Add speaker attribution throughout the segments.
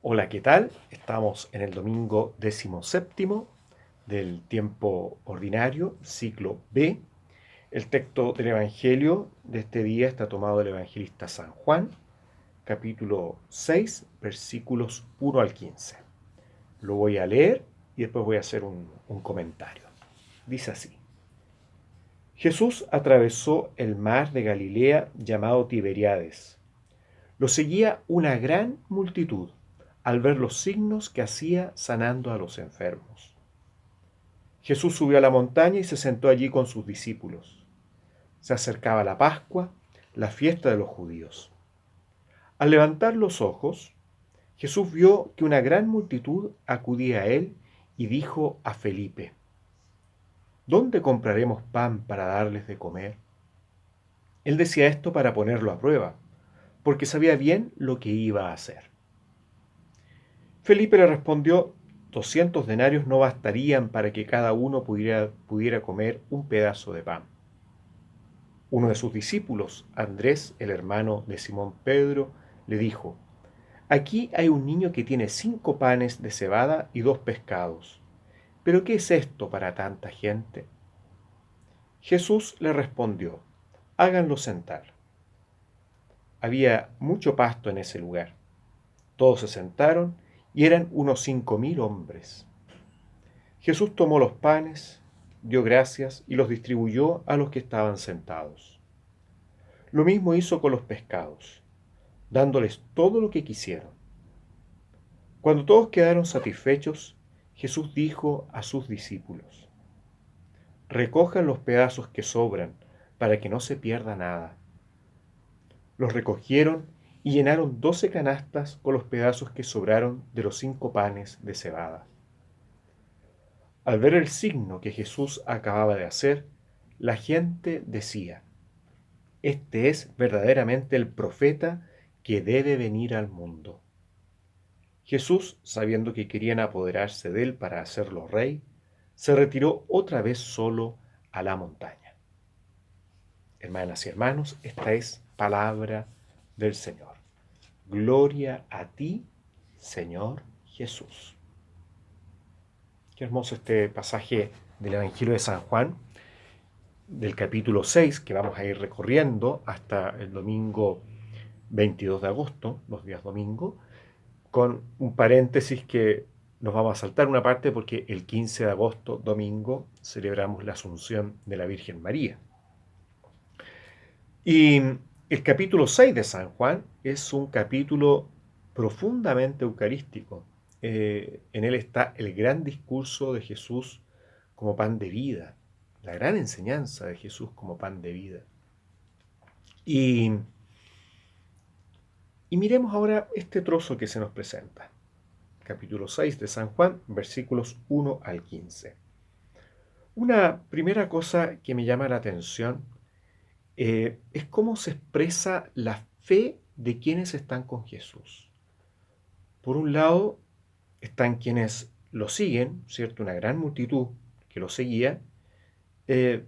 Speaker 1: Hola, ¿qué tal? Estamos en el domingo 17 del tiempo ordinario, ciclo B. El texto del Evangelio de este día está tomado del evangelista San Juan, capítulo 6, versículos 1 al 15. Lo voy a leer y después voy a hacer un comentario. Dice así: Jesús atravesó el mar de Galilea llamado Tiberíades. Lo seguía una gran multitud al ver los signos que hacía sanando a los enfermos. Jesús subió a la montaña y se sentó allí con sus discípulos. Se acercaba la Pascua, la fiesta de los judíos. Al levantar los ojos, Jesús vio que una gran multitud acudía a él y dijo a Felipe: ¿Dónde compraremos pan para darles de comer? Él decía esto para ponerlo a prueba, porque sabía bien lo que iba a hacer. Felipe le respondió: 200 denarios no bastarían para que cada uno pudiera comer un pedazo de pan. Uno de sus discípulos, Andrés, el hermano de Simón Pedro, le dijo: Aquí hay un niño que tiene 5 panes de cebada y 2 pescados. ¿Pero qué es esto para tanta gente? Jesús le respondió: Háganlo sentar. Había mucho pasto en ese lugar. Todos se sentaron y eran unos 5.000 hombres. Jesús tomó los panes, dio gracias y los distribuyó a los que estaban sentados. Lo mismo hizo con los pescados, dándoles todo lo que quisieron. Cuando todos quedaron satisfechos, Jesús dijo a sus discípulos: Recojan los pedazos que sobran para que no se pierda nada. Los recogieron y llenaron 12 canastas con los pedazos que sobraron de los 5 panes de cebada. Al ver el signo que Jesús acababa de hacer, la gente decía: Este es verdaderamente el profeta que debe venir al mundo. Jesús, sabiendo que querían apoderarse de él para hacerlo rey, se retiró otra vez solo a la montaña. Hermanas y hermanos, esta es palabra del Señor. Gloria a ti, Señor Jesús. Qué hermoso este pasaje del Evangelio de San Juan, del capítulo 6, que vamos a ir recorriendo hasta el domingo 22 de agosto, los días domingo, con un paréntesis que nos vamos a saltar una parte porque el 15 de agosto, domingo, celebramos la Asunción de la Virgen María. Y el capítulo 6 de San Juan es un capítulo profundamente eucarístico. En él está el gran discurso de Jesús como pan de vida, la gran enseñanza de Jesús como pan de vida. Y, y miremos ahora este trozo que se nos presenta. Capítulo 6 de San Juan, versículos 1 al 15. Una primera cosa que me llama la atención es cómo se expresa la fe de quienes están con Jesús. Por un lado, están quienes lo siguen, ¿cierto? Una gran multitud que lo seguía, eh,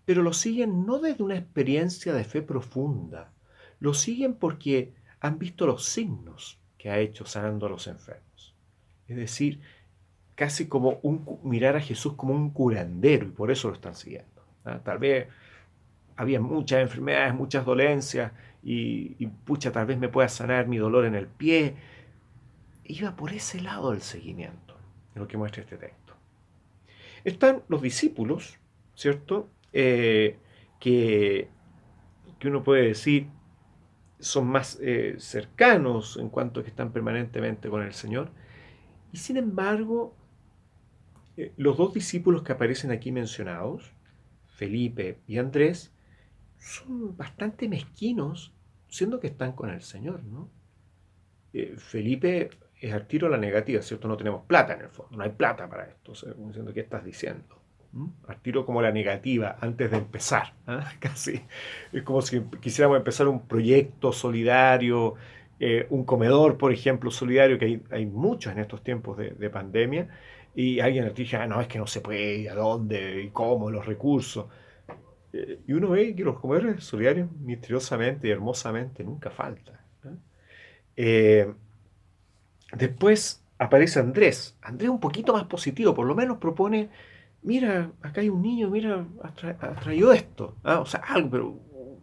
Speaker 1: pero lo siguen no desde una experiencia de fe profunda, lo siguen porque han visto los signos que ha hecho sanando a los enfermos. Es decir, casi como mirar a Jesús como un curandero y por eso lo están siguiendo. ¿Ah? Tal vez había muchas enfermedades, muchas dolencias y pucha, tal vez me pueda sanar mi dolor en el pie. Iba por ese lado el seguimiento, lo que muestra este texto. Están los discípulos, ¿cierto? Que, que uno puede decir son más cercanos en cuanto a que están permanentemente con el Señor. Y sin embargo, los dos discípulos que aparecen aquí mencionados, Felipe y Andrés, son bastante mezquinos, siendo que están con el Señor, ¿no? Felipe es al tiro a la negativa, ¿cierto? No tenemos plata en el fondo, no hay plata para esto, o sea, como diciendo, ¿qué estás diciendo? Al tiro como la negativa antes de empezar, ¿eh? Casi. Es como si quisiéramos empezar un proyecto solidario, un comedor, por ejemplo, solidario, que hay muchos en estos tiempos de pandemia, y alguien nos dice: no, es que no se puede, ¿a dónde? ¿Y cómo? Los recursos. Y uno ve que los comedores solidarios misteriosamente y hermosamente nunca faltan. ¿Eh? Después aparece Andrés. Andrés un poquito más positivo, por lo menos propone, mira, acá hay un niño, mira, ha traído esto. ¿Ah? O sea, algo,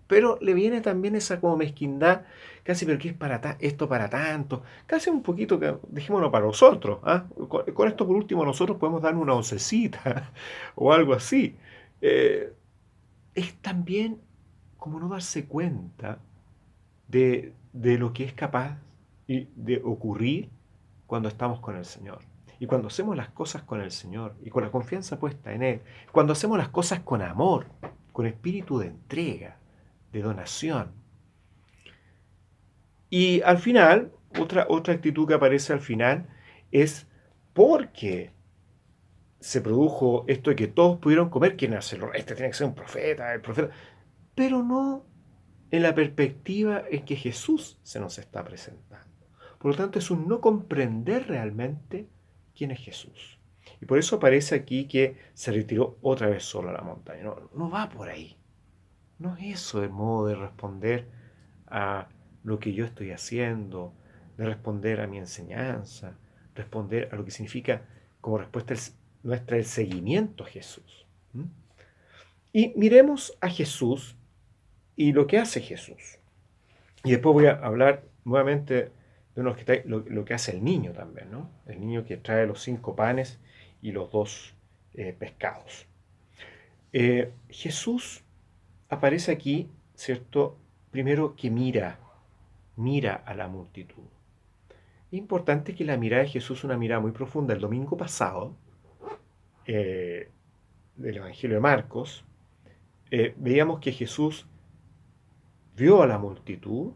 Speaker 1: pero le viene también esa como mezquindad, casi, pero ¿qué es esto para tanto? Casi un poquito, que dejémoslo para nosotros. ¿Ah? Con esto por último nosotros podemos dar una oncecita o algo así. Eh, es también como no darse cuenta de lo que es capaz de ocurrir cuando estamos con el Señor. Y cuando hacemos las cosas con el Señor y con la confianza puesta en Él, cuando hacemos las cosas con amor, con espíritu de entrega, de donación. Y al final, otra actitud que aparece al final es porque se produjo esto de que todos pudieron comer, ¿quién hacerlo? Este tiene que ser un profeta, el profeta. Pero no en la perspectiva en que Jesús se nos está presentando. Por lo tanto, es un no comprender realmente quién es Jesús. Y por eso aparece aquí que se retiró otra vez solo a la montaña. No, no va por ahí. No es eso el modo de responder a lo que yo estoy haciendo, de responder a mi enseñanza, responder a lo que significa como respuesta nuestra el seguimiento a Jesús. ¿Mm? Y miremos a Jesús y lo que hace Jesús. Y después voy a hablar nuevamente de lo que hace el niño también, ¿no? El niño que trae los 5 panes y los 2 pescados. Jesús aparece aquí, ¿cierto? Primero que mira a la multitud. Es importante que la mirada de Jesús es una mirada muy profunda. El domingo pasado, eh, del Evangelio de Marcos, veíamos que Jesús vio a la multitud,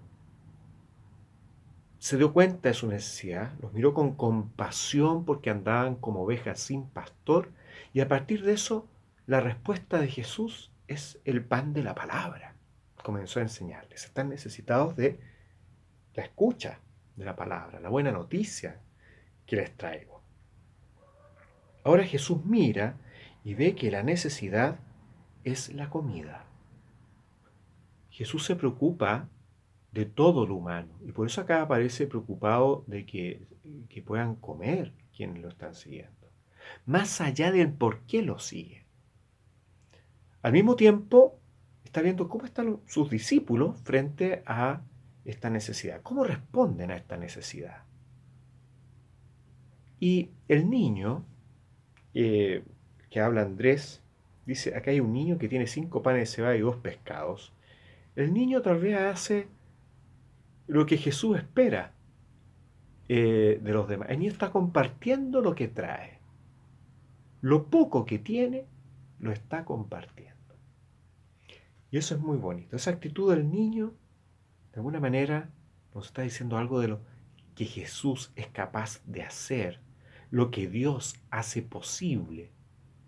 Speaker 1: se dio cuenta de su necesidad, los miró con compasión porque andaban como ovejas sin pastor, y a partir de eso, la respuesta de Jesús es el pan de la palabra. Comenzó a enseñarles. Están necesitados de la escucha de la palabra, la buena noticia que les traigo. Ahora Jesús mira y ve que la necesidad es la comida. Jesús se preocupa de todo lo humano. Y por eso acá aparece preocupado de que puedan comer quienes lo están siguiendo. Más allá del por qué lo siguen. Al mismo tiempo, está viendo cómo están sus discípulos frente a esta necesidad. ¿Cómo responden a esta necesidad? Y el niño, eh, que habla Andrés, dice, acá hay un niño que tiene 5 panes de cebada y 2 pescados. El niño tal vez hace lo que Jesús espera de los demás. El niño está compartiendo lo que trae. Lo poco que tiene, lo está compartiendo. Y eso es muy bonito. Esa actitud del niño, de alguna manera, nos está diciendo algo de lo que Jesús es capaz de hacer, lo que Dios hace posible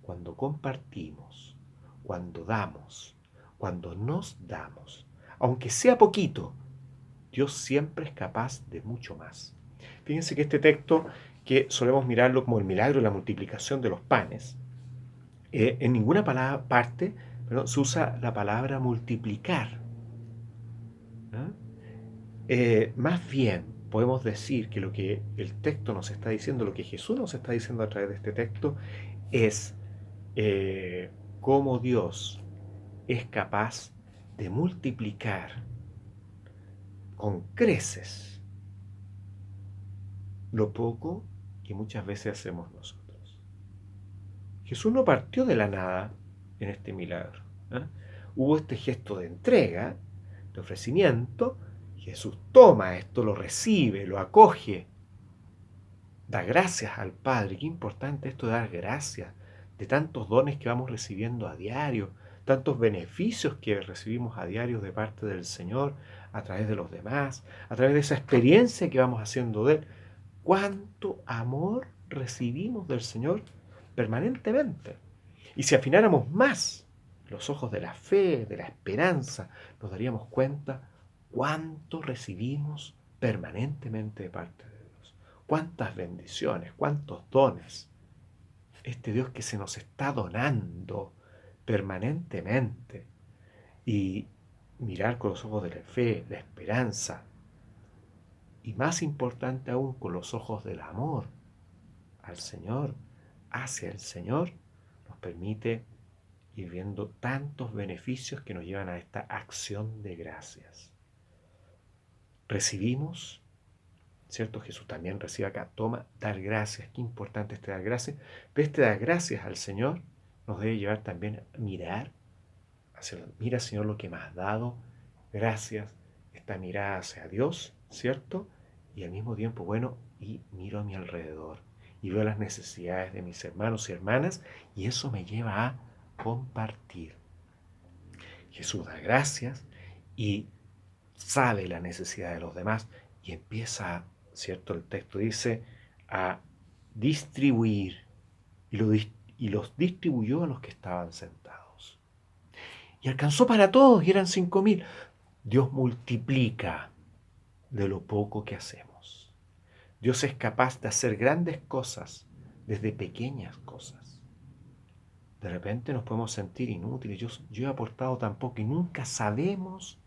Speaker 1: cuando compartimos, cuando damos, cuando nos damos. Aunque sea poquito, Dios siempre es capaz de mucho más. Fíjense que este texto, que solemos mirarlo como el milagro de la multiplicación de los panes, en ninguna parte, perdón, se usa la palabra multiplicar. ¿No? Más bien podemos decir que lo que el texto nos está diciendo, lo que Jesús nos está diciendo a través de este texto, es cómo Dios es capaz de multiplicar con creces lo poco que muchas veces hacemos nosotros. Jesús no partió de la nada en este milagro. ¿Eh? Hubo este gesto de entrega, de ofrecimiento. Jesús toma esto, lo recibe, lo acoge, da gracias al Padre. Qué importante esto de dar gracias de tantos dones que vamos recibiendo a diario, tantos beneficios que recibimos a diario de parte del Señor, a través de los demás, a través de esa experiencia que vamos haciendo de Él. Cuánto amor recibimos del Señor permanentemente. Y si afináramos más los ojos de la fe, de la esperanza, nos daríamos cuenta cuánto recibimos permanentemente de parte de Dios. Cuántas bendiciones, cuántos dones. Este Dios que se nos está donando permanentemente. Y mirar con los ojos de la fe, la esperanza, y más importante aún, con los ojos del amor al Señor, hacia el Señor, nos permite ir viendo tantos beneficios que nos llevan a esta acción de gracias. Recibimos, ¿cierto? Jesús también recibe acá, toma, dar gracias. Qué importante este dar gracias. Pero este dar gracias al Señor nos debe llevar también a mirar mira, Señor, lo que me has dado. Gracias. Esta mirada hacia Dios, ¿cierto? Y al mismo tiempo, bueno, y miro a mi alrededor y veo las necesidades de mis hermanos y hermanas, y eso me lleva a compartir. Jesús da gracias y sabe la necesidad de los demás y empieza, ¿cierto? El texto dice, a distribuir y los distribuyó a los que estaban sentados. Y alcanzó para todos y eran 5.000. Dios multiplica de lo poco que hacemos. Dios es capaz de hacer grandes cosas desde pequeñas cosas. De repente nos podemos sentir inútiles. Yo he aportado tan poco y nunca sabemos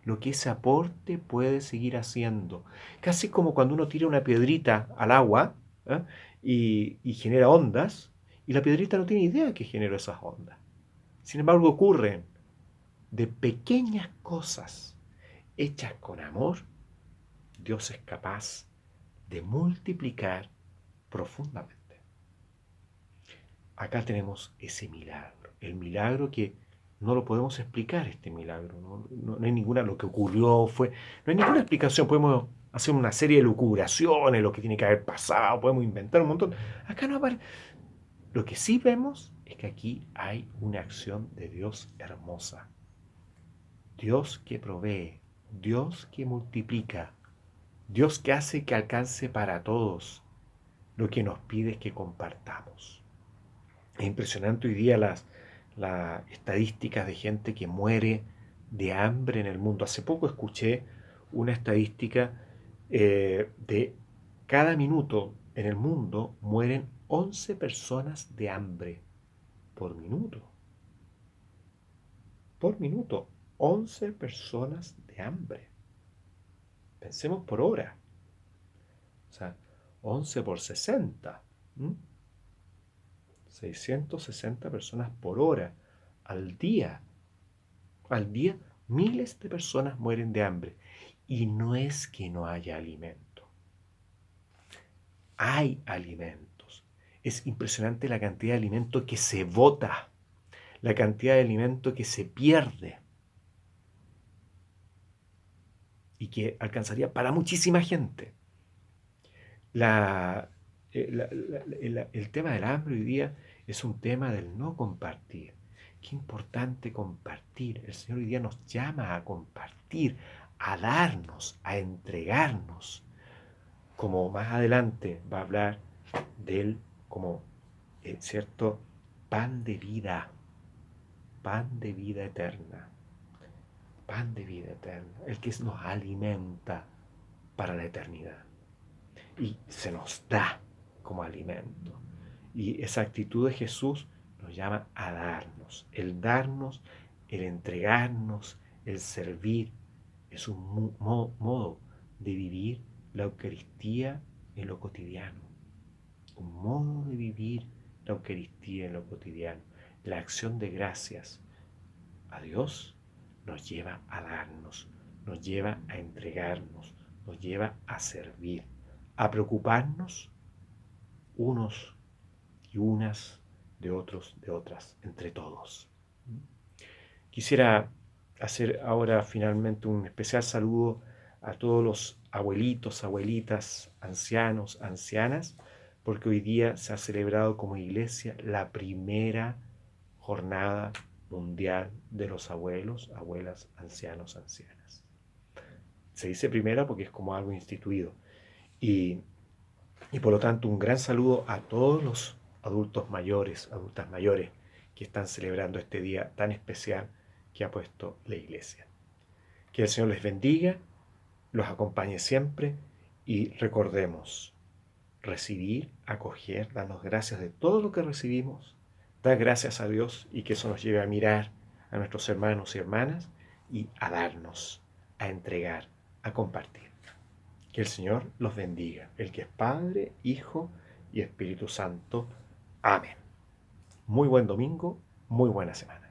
Speaker 1: lo que ese aporte puede seguir haciendo. Casi como cuando uno tira una piedrita al agua, ¿eh? y genera ondas, y la piedrita no tiene idea que generó esas ondas. Sin embargo, ocurren de pequeñas cosas hechas con amor. Dios es capaz de multiplicar profundamente. Acá tenemos ese milagro, el milagro que no lo podemos explicar, este milagro, no hay ninguna, lo que ocurrió fue, no hay ninguna explicación, podemos hacer una serie de lucubraciones, lo que tiene que haber pasado, podemos inventar un montón. Acá no aparece. Lo que sí vemos es que aquí hay una acción de Dios hermosa. Dios que provee, Dios que multiplica, Dios que hace que alcance para todos. Lo que nos pide es que compartamos. Es impresionante hoy día las estadísticas de gente que muere de hambre en el mundo. Hace poco escuché una estadística de cada minuto en el mundo mueren 11 personas de hambre por minuto. Por minuto, 11 personas de hambre. Pensemos por hora. O sea, 11 por 60. 660 personas por hora al día. Al día, miles de personas mueren de hambre. Y no es que no haya alimento. Hay alimentos. Es impresionante la cantidad de alimento que se bota, la cantidad de alimento que se pierde y que alcanzaría para muchísima gente. El tema del hambre hoy día es un tema del no compartir. Qué importante compartir. El Señor hoy día nos llama a compartir, a darnos, a entregarnos. Como más adelante va a hablar de él como, cierto, pan de vida eterna. Pan de vida eterna. El que nos alimenta para la eternidad. Y se nos da como alimento. Y esa actitud de Jesús nos llama a darnos. El darnos, el entregarnos, el servir, es un modo de vivir la Eucaristía en lo cotidiano. Un modo de vivir la Eucaristía en lo cotidiano. La acción de gracias a Dios nos lleva a darnos, nos lleva a entregarnos, nos lleva a servir, a preocuparnos unos y unas de otros, de otras, entre todos. Quisiera hacer ahora finalmente un especial saludo a todos los abuelitos, abuelitas, ancianos, ancianas, porque hoy día se ha celebrado como iglesia la primera jornada mundial de los abuelos, abuelas, ancianos, ancianas. Se dice primera porque es como algo instituido. Y por lo tanto, un gran saludo a todos los adultos mayores, adultas mayores, que están celebrando este día tan especial que ha puesto la Iglesia. Que el Señor les bendiga, los acompañe siempre y recordemos recibir, acoger, darnos gracias de todo lo que recibimos, dar gracias a Dios y que eso nos lleve a mirar a nuestros hermanos y hermanas y a darnos, a entregar, a compartir. Que el Señor los bendiga, el que es Padre, Hijo y Espíritu Santo. Amén. Muy buen domingo, muy buena semana.